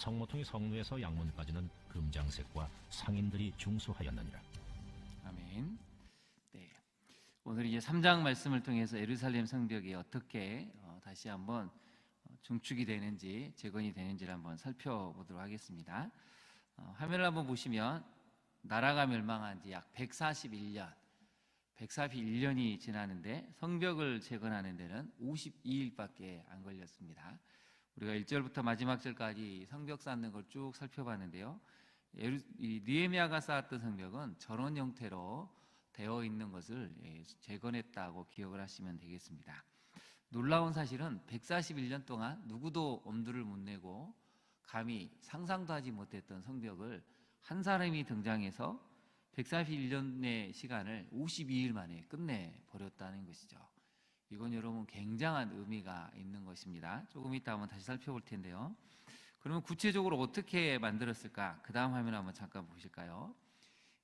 성모통이 성루에서 양문까지는 금장색과 상인들이 중수하였느니라. 아멘. 네, 오늘 이제 3장 말씀을 통해서 예루살렘 성벽이 어떻게 다시 한번 중축이 되는지, 재건이 되는지를 한번 살펴보도록 하겠습니다. 화면을 한번 보시면 나라가 멸망한 지 약 141년이 지나는데 성벽을 재건하는 데는 52일밖에 안 걸렸습니다. 우리가 1절부터 마지막 절까지 성벽 쌓는 걸 쭉 살펴봤는데요, 이 느헤미야가 쌓았던 성벽은 저런 형태로 되어 있는 것을 재건했다고 기억을 하시면 되겠습니다. 놀라운 사실은 141년 동안 누구도 엄두를 못 내고 감히 상상도 하지 못했던 성벽을 한 사람이 등장해서 141년의 시간을 52일 만에 끝내버렸다는 것이죠. 이건 여러분 굉장한 의미가 있는 것입니다. 조금 이따 한번 다시 살펴볼 텐데요, 그러면 구체적으로 어떻게 만들었을까? 그 다음 화면 한번 잠깐 보실까요?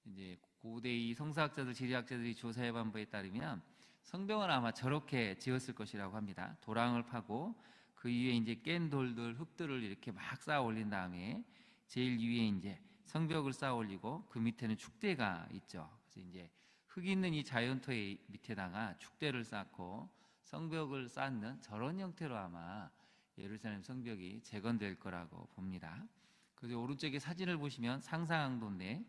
이제 고대 이 성사학자들, 지리학자들이 조사해본 바에 따르면 성벽은 아마 저렇게 지었을 것이라고 합니다. 도랑을 파고 그 위에 이제 깬 돌들, 흙들을 이렇게 막 쌓아 올린 다음에 제일 위에 이제 성벽을 쌓아 올리고 그 밑에는 축대가 있죠. 그래서 이제 흙 있는 이 자연토의 밑에다가 축대를 쌓고 성벽을 쌓는 저런 형태로 아마 예루살렘 성벽이 재건될 거라고 봅니다. 그래서 오른쪽에 사진을 보시면 상상도인데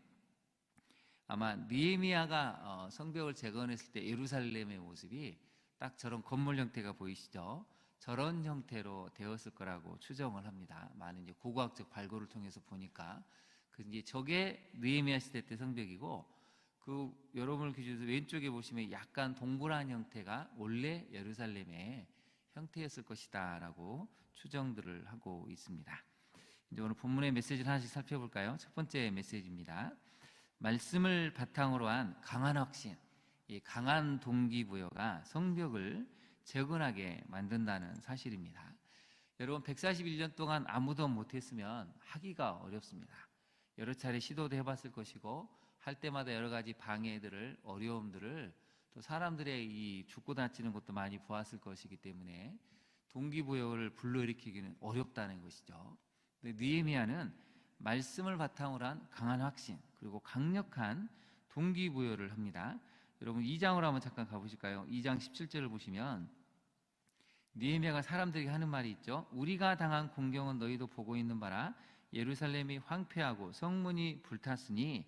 아마 느헤미야가 성벽을 재건했을 때 예루살렘의 모습이 딱 저런 건물 형태가 보이시죠? 저런 형태로 되었을 거라고 추정을 합니다. 많은 이제 고고학적 발굴을 통해서 보니까 이제 저게 느헤미야 시대 때 성벽이고, 그 여러분을 기준으로 왼쪽에 보시면 약간 동그란 형태가 원래 예루살렘의 형태였을 것이다라고 추정들을 하고 있습니다. 이제 오늘 본문의 메시지를 하나씩 살펴볼까요? 첫 번째 메시지입니다. 말씀을 바탕으로 한 강한 확신, 이 강한 동기부여가 성벽을 재건하게 만든다는 사실입니다. 여러분 141년 동안 아무도 못했으면 하기가 어렵습니다. 여러 차례 시도도 해봤을 것이고 할 때마다 여러 가지 방해들을, 어려움들을, 또 사람들의 이 죽고 다치는 것도 많이 보았을 것이기 때문에 동기부여를 불러일으키기는 어렵다는 것이죠. 근데 느헤미야는 말씀을 바탕으로 한 강한 확신, 그리고 강력한 동기부여를 합니다. 여러분 2장으로 한번 잠깐 가보실까요? 2장 17절을 보시면 느헤미야가 사람들에게 하는 말이 있죠. 우리가 당한 공경은 너희도 보고 있는 바라. 예루살렘이 황폐하고 성문이 불탔으니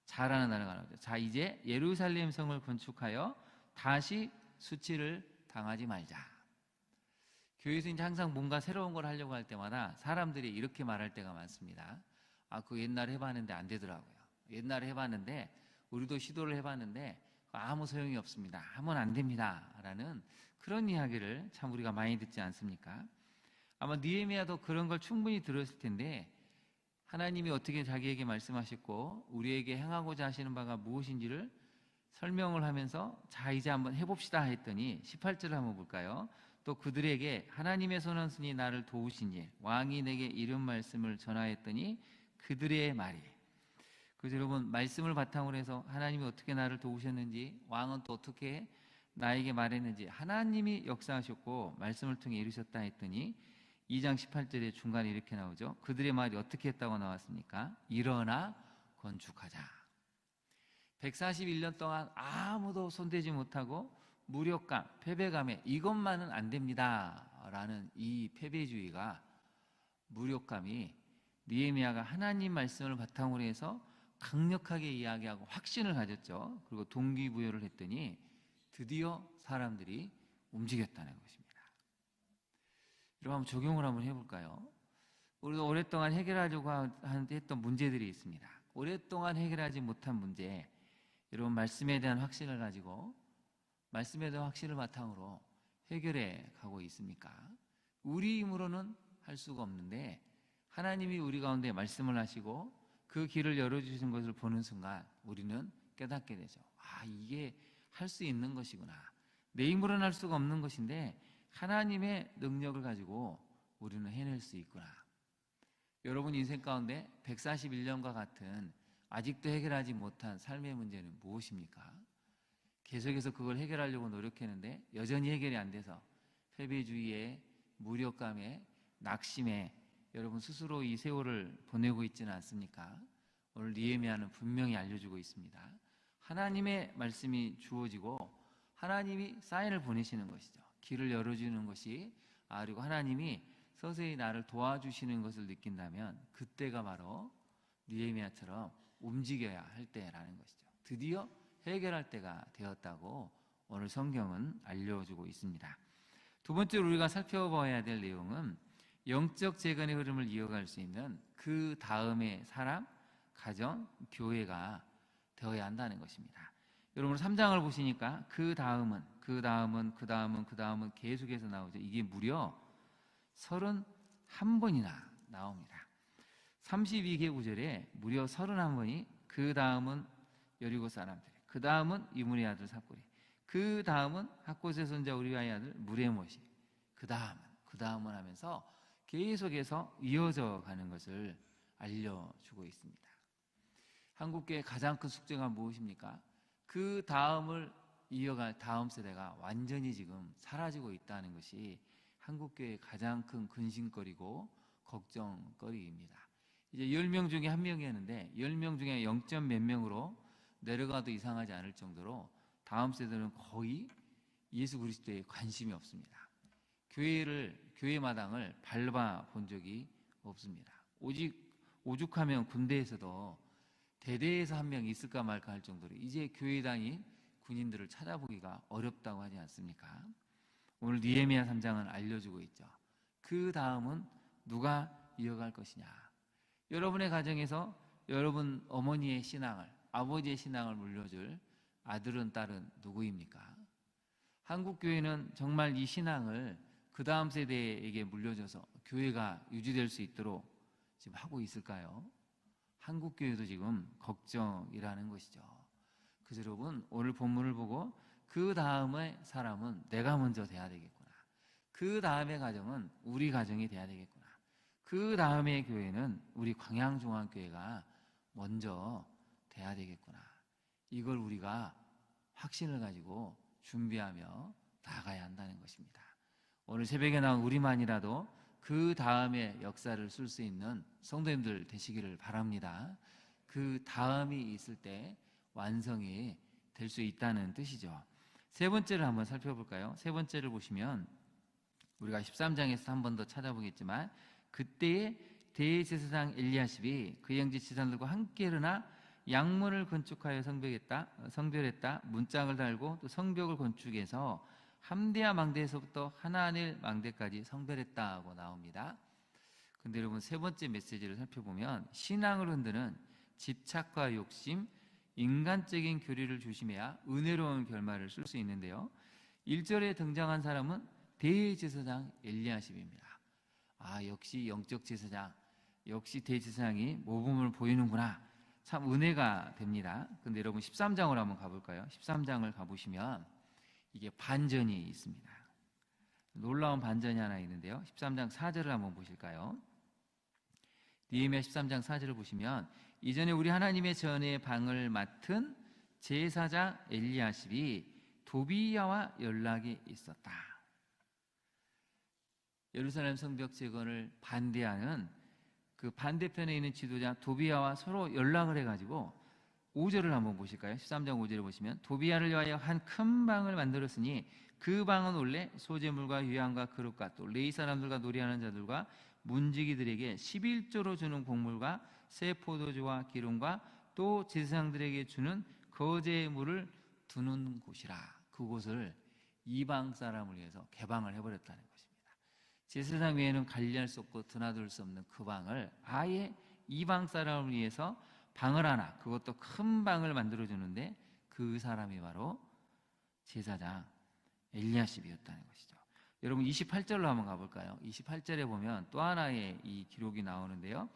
자라는 단어가 나오죠. 자, 이제 예루살렘 성을 건축하여 다시 수치를 당하지 말자. 교회에서 이제 항상 뭔가 새로운 걸 하려고 할 때마다 사람들이 이렇게 말할 때가 많습니다. 그거 옛날에 해봤는데 안 되더라고요. 옛날에 해봤는데, 우리도 시도를 해봤는데 아무 소용이 없습니다. 하면 안 됩니다. 라는 그런 이야기를 참 우리가 많이 듣지 않습니까? 아마 느헤미야도 그런 걸 충분히 들었을 텐데, 하나님이 어떻게 자기에게 말씀하셨고 우리에게 행하고자 하시는 바가 무엇인지를 설명을 하면서 자, 이제 한번 해봅시다 했더니 18절을 한번 볼까요? 또 그들에게 하나님의 선원순이 나를 도우시니 왕이 내게 이런 말씀을 전하였더니 그들의 말이. 그래서 여러분 말씀을 바탕으로 해서 하나님이 어떻게 나를 도우셨는지, 왕은 또 어떻게 나에게 말했는지 하나님이 역사하셨고 말씀을 통해 이루셨다 했더니 2장 18절에 중간에 이렇게 나오죠. 그들의 말이 어떻게 했다고 나왔습니까? 일어나 건축하자. 141년 동안 아무도 손대지 못하고 무력감, 패배감에 이것만은 안 됩니다 라는 이 패배주의가, 무력감이 느헤미야가 하나님 말씀을 바탕으로 해서 강력하게 이야기하고 확신을 가졌죠. 그리고 동기부여를 했더니 드디어 사람들이 움직였다는 것입니다. 여러분 한번 적용을 한번 해볼까요? 우리도 오랫동안 해결하려고 했던 문제들이 있습니다. 오랫동안 해결하지 못한 문제, 여러분 말씀에 대한 확신을 가지고 말씀에 대한 확신을 바탕으로 해결해 가고 있습니까? 우리 힘으로는 할 수가 없는데 하나님이 우리 가운데 말씀을 하시고 그 길을 열어주신 것을 보는 순간 우리는 깨닫게 되죠. 이게 할 수 있는 것이구나. 내 힘으로는 할 수가 없는 것인데 하나님의 능력을 가지고 우리는 해낼 수 있구나. 여러분 인생 가운데 141년과 같은 아직도 해결하지 못한 삶의 문제는 무엇입니까? 계속해서 그걸 해결하려고 노력했는데 여전히 해결이 안 돼서 패배주의에, 무력감에, 낙심에 여러분 스스로 이 세월을 보내고 있지는 않습니까? 오늘 느헤미야는 분명히 알려주고 있습니다. 하나님의 말씀이 주어지고 하나님이 사인을 보내시는 것이죠. 길을 열어주는 것이, 그리고 하나님이 서서히 나를 도와주시는 것을 느낀다면 그때가 바로 느헤미야처럼 움직여야 할 때라는 것이죠. 드디어 해결할 때가 되었다고 오늘 성경은 알려주고 있습니다. 두 번째로 우리가 살펴봐야 될 내용은 영적 재건의 흐름을 이어갈 수 있는 그 다음의 사람, 가정, 교회가 되어야 한다는 것입니다. 여러분 3장을 보시니까 그 다음은 계속해서 나오죠. 이게 무려 31번이나 나옵니다. 32개 구절에 무려 31번이 그 다음은 여리고 사람들, 그 다음은 이므리의 아들 삽골이, 그 다음은 학곳의 손자 우리아의 아들 무레못이, 그 다음은 하면서 계속해서 이어져 가는 것을 알려주고 있습니다. 한국교회의 가장 큰 숙제가 무엇입니까? 그 다음을 이어갈 다음 세대가 완전히 지금 사라지고 있다는 것이 한국교회의 가장 큰 근심거리고 걱정거리입니다. 이제 10명 중에 1명이었는데 10명 중에 0점 몇 명으로 내려가도 이상하지 않을 정도로 다음 세대는 거의 예수 그리스도에 관심이 없습니다. 교회 마당을 밟아본 적이 없습니다. 오죽하면 군대에서도 대대에서 한 명 있을까 말까 할 정도로 이제 교회당이 군인들을 찾아보기가 어렵다고 하지 않습니까? 오늘 느헤미야 3장은 알려주고 있죠. 그 다음은 누가 이어갈 것이냐. 여러분의 가정에서 여러분 어머니의 신앙을, 아버지의 신앙을 물려줄 아들은 딸은 누구입니까? 한국교회는 정말 이 신앙을 그 다음 세대에게 물려줘서 교회가 유지될 수 있도록 지금 하고 있을까요? 한국교회도 지금 걱정이라는 것이죠. 그래서 여러분 오늘 본문을 보고 그 다음의 사람은 내가 먼저 돼야 되겠구나. 그 다음의 가정은 우리 가정이 돼야 되겠구나. 그 다음의 교회는 우리 광양중앙교회가 먼저 돼야 되겠구나. 이걸 우리가 확신을 가지고 준비하며 나아가야 한다는 것입니다. 오늘 새벽에 나온 우리만이라도 그 다음에 역사를 쓸 수 있는 성도님들 되시기를 바랍니다. 그 다음이 있을 때 완성이 될 수 있다는 뜻이죠. 세 번째를 한번 살펴볼까요? 세 번째를 보시면 우리가 13장에서 한 번 더 찾아보겠지만 그때에 대제사장 엘리야십이 그 형제 지사들과 함께 일어나 양문을 건축하여 성별했다. 문짝을 달고 또 성벽을 건축해서 함대야 망대에서부터 하나넬 망대까지 성별했다고 나옵니다. 근데 여러분 세 번째 메시지를 살펴보면 신앙을 흔드는 집착과 욕심, 인간적인 교리를 조심해야 은혜로운 결말을 쓸 수 있는데요. 1절에 등장한 사람은 대제사장 엘리야십입니다. 역시 영적 제사장, 역시 대제사장이 모범을 보이는구나. 참 은혜가 됩니다. 근데 여러분 13장으로 한번 가볼까요? 13장을 가보시면 이게 반전이 있습니다. 놀라운 반전이 하나 있는데요. 13장 4절을 한번 보실까요? 느헤미야 13장 4절을 보시면 이전에 우리 하나님의 전의 방을 맡은 제사장 엘리야십이 도비야와 연락이 있었다. 예루살렘 성벽 재건을 반대하는 그 반대편에 있는 지도자 도비야와 서로 연락을 해가지고 5절을 한번 보실까요? 13장 5절을 보시면 도비야를 위하여 한 큰 방을 만들었으니 그 방은 원래 소재물과 유향과 그릇과 또 레위 사람들과 놀이하는 자들과 문지기들에게 11조로 주는 곡물과 새 포도주와 기름과 또 제사장들에게 주는 거제의 물을 두는 곳이라. 그곳을 이방 사람을 위해서 개방을 해버렸다는 것입니다. 제사장 외에는 관리할 수 없고 드나들 수 없는 그 방을 아예 이방 사람을 위해서 방을 하나, 그것도 큰 방을 만들어주는데 그 사람이 바로 제사장 엘리야십이었다는 것이죠. 여러분 28절로 한번 가볼까요? 28절에 보면 또 하나의 이 기록이 나오는데요.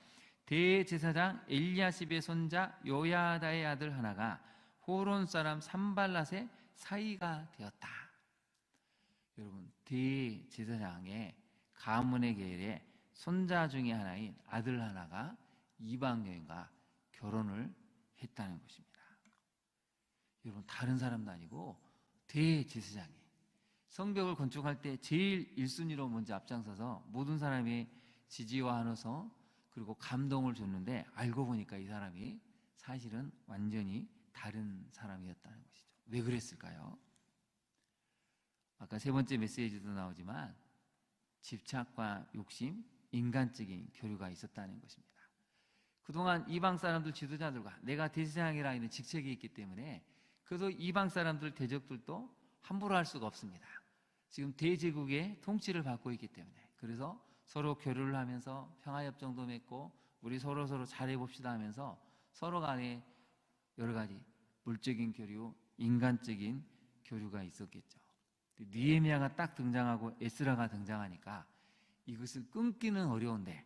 대제사장 엘리야십의 손자 요야다의 아들 하나가 호론 사람 산발랏의 사이가 되었다. 여러분 대제사장의 가문의 계열의 손자 중에 하나인 아들 하나가 이방 여인과 결혼을 했다는 것입니다. 여러분 다른 사람도 아니고 대제사장이 성벽을 건축할 때 제일 1순위로 먼저 앞장서서 모든 사람이 지지와 환호성 그리고 감동을 줬는데 알고 보니까 이 사람이 사실은 완전히 다른 사람이었다는 것이죠. 왜 그랬을까요? 아까 세 번째 메시지도 나오지만 집착과 욕심, 인간적인 교류가 있었다는 것입니다. 그동안 이방 사람들 지도자들과 내가 대제사장이라 있는 직책이 있기 때문에 그래도 이방 사람들 대적들도 함부로 할 수가 없습니다. 지금 대제국의 통치를 받고 있기 때문에 그래서 서로 교류를 하면서 평화협정도 맺고 우리 서로 잘해봅시다 하면서 서로 간에 여러 가지 물적인 교류, 인간적인 교류가 있었겠죠. 느헤미야가 딱 등장하고 에스라가 등장하니까 이것을 끊기는 어려운데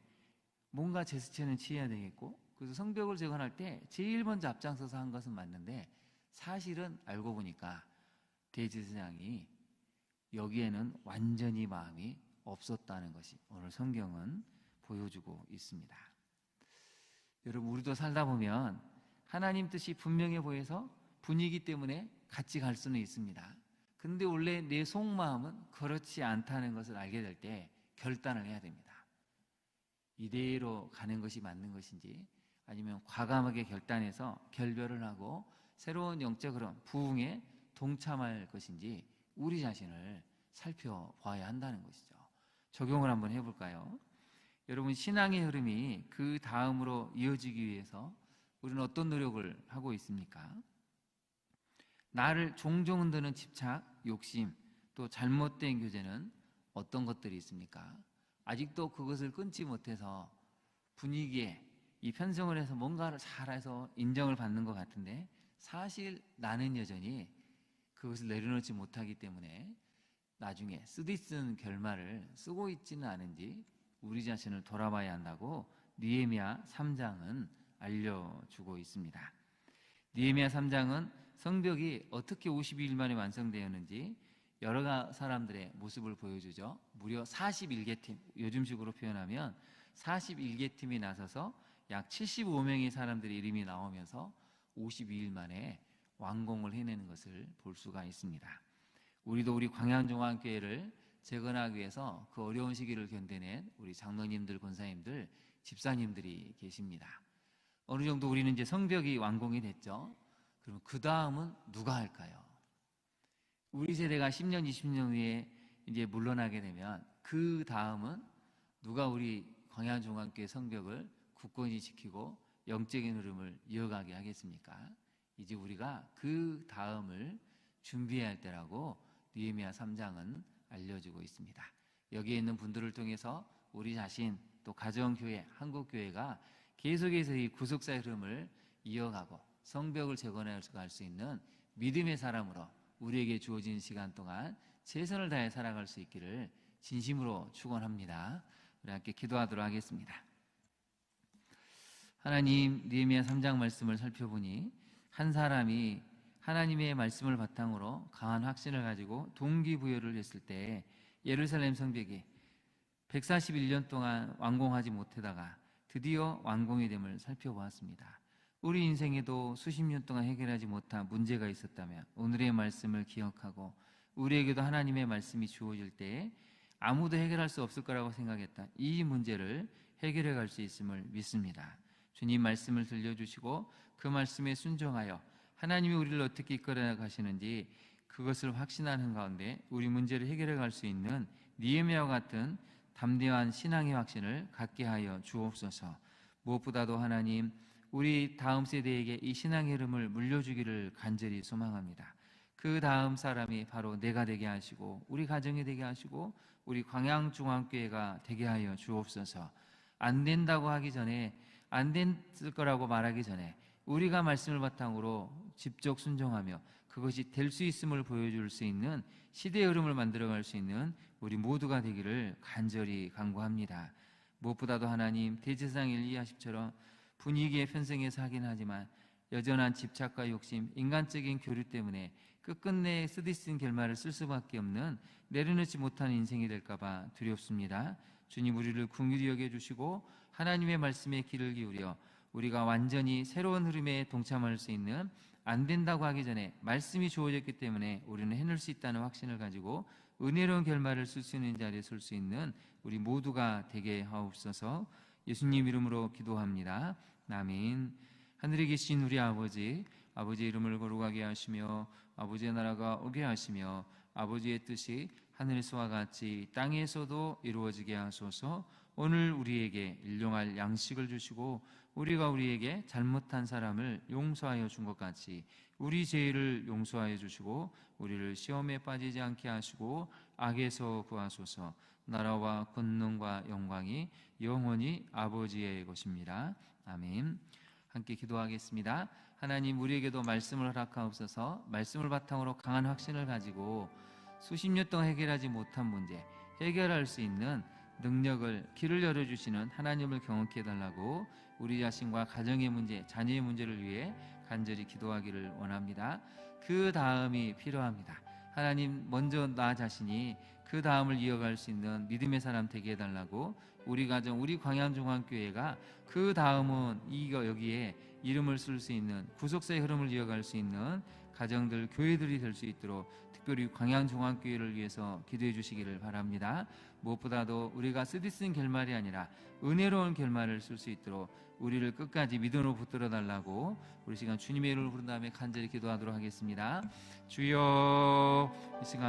뭔가 제스처는 취해야 되겠고 그래서 성벽을 재건할 때 제일 먼저 앞장서서 한 것은 맞는데 사실은 알고 보니까 대제사장이 여기에는 완전히 마음이 없었다는 것이 오늘 성경은 보여주고 있습니다. 여러분 우리도 살다 보면 하나님 뜻이 분명해 보여서 분위기 때문에 같이 갈 수는 있습니다. 근데 원래 내 속마음은 그렇지 않다는 것을 알게 될 때 결단을 해야 됩니다. 이대로 가는 것이 맞는 것인지 아니면 과감하게 결단해서 결별을 하고 새로운 영적 흐름, 부흥에 동참할 것인지 우리 자신을 살펴봐야 한다는 것이죠. 적용을 한번 해볼까요? 여러분 신앙의 흐름이 그 다음으로 이어지기 위해서 우리는 어떤 노력을 하고 있습니까? 나를 종종 흔드는 집착, 욕심, 또 잘못된 교제는 어떤 것들이 있습니까? 아직도 그것을 끊지 못해서 분위기에 이 편성을 해서 뭔가를 잘해서 인정을 받는 것 같은데 사실 나는 여전히 그것을 내려놓지 못하기 때문에 나중에 쓰디쓴 결말을 쓰고 있지는 않은지 우리 자신을 돌아봐야 한다고 느헤미야 3장은 알려주고 있습니다. 느헤미야 3장은 성벽이 어떻게 52일 만에 완성되었는지 여러 사람들의 모습을 보여주죠. 무려 41개 팀, 요즘식으로 표현하면 41개 팀이 나서서 약 75명의 사람들의 이름이 나오면서 52일 만에 완공을 해내는 것을 볼 수가 있습니다. 우리도 우리 광양종합교회를 재건하기 위해서 그 어려운 시기를 견뎌낸 우리 장로님들, 권사님들, 집사님들이 계십니다. 어느 정도 우리는 이제 성벽이 완공이 됐죠. 그럼 그 다음은 누가 할까요? 우리 세대가 10년, 20년 후에 이제 물러나게 되면 그 다음은 누가 우리 광양종합교회 성벽을 굳건히 지키고 영적인 흐름을 이어가게 하겠습니까? 이제 우리가 그 다음을 준비해야 할 때라고 느헤미야 3장은 알려주고 있습니다. 여기에 있는 분들을 통해서 우리 자신 또 가정교회, 한국교회가 계속해서 이 구속사의 흐름을 이어가고 성벽을 재건할 수 있는 믿음의 사람으로 우리에게 주어진 시간 동안 최선을 다해 살아갈 수 있기를 진심으로 축원합니다. 우리 함께 기도하도록 하겠습니다. 하나님, 느헤미야 3장 말씀을 살펴보니 한 사람이 하나님의 말씀을 바탕으로 강한 확신을 가지고 동기부여를 했을 때 예루살렘 성벽이 141년 동안 완공하지 못하다가 드디어 완공이 됨을 살펴보았습니다. 우리 인생에도 수십 년 동안 해결하지 못한 문제가 있었다면 오늘의 말씀을 기억하고 우리에게도 하나님의 말씀이 주어질 때 아무도 해결할 수 없을 거라고 생각했던 이 문제를 해결해 갈 수 있음을 믿습니다. 주님 말씀을 들려주시고 그 말씀에 순종하여 하나님이 우리를 어떻게 이끌어 가시는지 그것을 확신하는 가운데 우리 문제를 해결해 갈 수 있는 느헤미야와 같은 담대한 신앙의 확신을 갖게 하여 주옵소서. 무엇보다도 하나님, 우리 다음 세대에게 이 신앙의 흐름을 물려주기를 간절히 소망합니다. 그 다음 사람이 바로 내가 되게 하시고 우리 가정이 되게 하시고 우리 광양중앙교회가 되게 하여 주옵소서. 안 된다고 하기 전에, 안 됐을 거라고 말하기 전에 우리가 말씀을 바탕으로 집적 순종하며 그것이 될 수 있음을 보여줄 수 있는 시대의 흐름을 만들어갈 수 있는 우리 모두가 되기를 간절히 간구합니다. 무엇보다도 하나님, 대제사장 엘리야십처럼 분위기에 편승해서 하긴 하지만 여전한 집착과 욕심, 인간적인 교류 때문에 끝끝내 쓰디쓴 결말을 쓸 수밖에 없는 내려놓지 못하는 인생이 될까봐 두렵습니다. 주님, 우리를 긍휼히 여겨주시고 하나님의 말씀에 귀를 기울여 우리가 완전히 새로운 흐름에 동참할 수 있는, 안 된다고 하기 전에 말씀이 주어졌기 때문에 우리는 해낼 수 있다는 확신을 가지고 은혜로운 결말을 쓸 수 있는 자리에 설 수 있는 우리 모두가 되게 하옵소서. 예수님 이름으로 기도합니다. 아멘. 하늘에 계신 우리 아버지, 아버지의 이름을 거룩하게 하시며 아버지의 나라가 오게 하시며 아버지의 뜻이 하늘에서와 같이 땅에서도 이루어지게 하소서. 오늘 우리에게 일용할 양식을 주시고 우리가 우리에게 잘못한 사람을 용서하여 준 것 같이 우리 죄를 용서하여 주시고 우리를 시험에 빠지지 않게 하시고 악에서 구하소서. 나라와 권능과 영광이 영원히 아버지의 것입니다. 아멘. 함께 기도하겠습니다. 하나님, 우리에게도 말씀을 허락하옵소서. 말씀을 바탕으로 강한 확신을 가지고 수십 년 동안 해결하지 못한 문제 해결할 수 있는 능력을, 길을 열어주시는 하나님을 경험케 해달라고 우리 자신과 가정의 문제, 자녀의 문제를 위해 간절히 기도하기를 원합니다. 그 다음이 필요합니다. 하나님, 먼저 나 자신이 그 다음을 이어갈 수 있는 믿음의 사람 되게 해달라고, 우리 가정, 우리 광양중앙교회가 그 다음은 여기에 이름을 쓸 수 있는 구속사의 흐름을 이어갈 수 있는 가정들, 교회들이 될 수 있도록 특별히 광양중앙교회를 위해서 기도해 주시기를 바랍니다. 무엇보다도 우리가 쓰디쓴 결말이 아니라 은혜로운 결말을 쓸 수 있도록 우리를 끝까지 믿음으로 붙들어 달라고 우리 시간 주님의 이름을 부른 다음에 간절히 기도하도록 하겠습니다. 주여, 이 시간